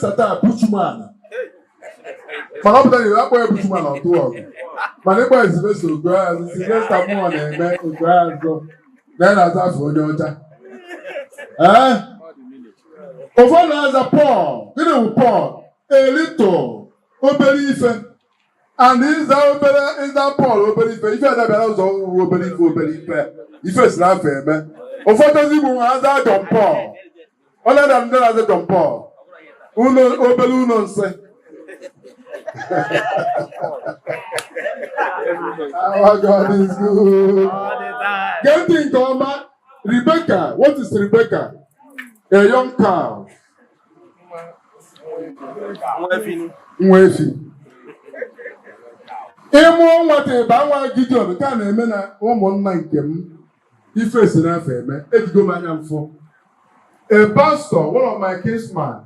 Satan Buchman. Manopla, you are going to Buchman or two. Manipur is vessel, girls, Sylvester Moore, and girls. Then I thought for your daughter. Of all as a Paul, you know, Paul, a little, Obelife, and is that Paul, Obelife, if you had a balance of Obelife, if it's not fair, man. Of what does he want as a Don Paul? Other than that, as a Don Paul. Uno Obeluno say. Our God is good. Getting Goma, Rebecca. What is Rebecca? A young cow. Mwefi. Emo wate bawa Gideon ka na eme na ụmụnna nke m ife si na afa eme ejigo m anya mfọ. A pastor, one of my kinsmen,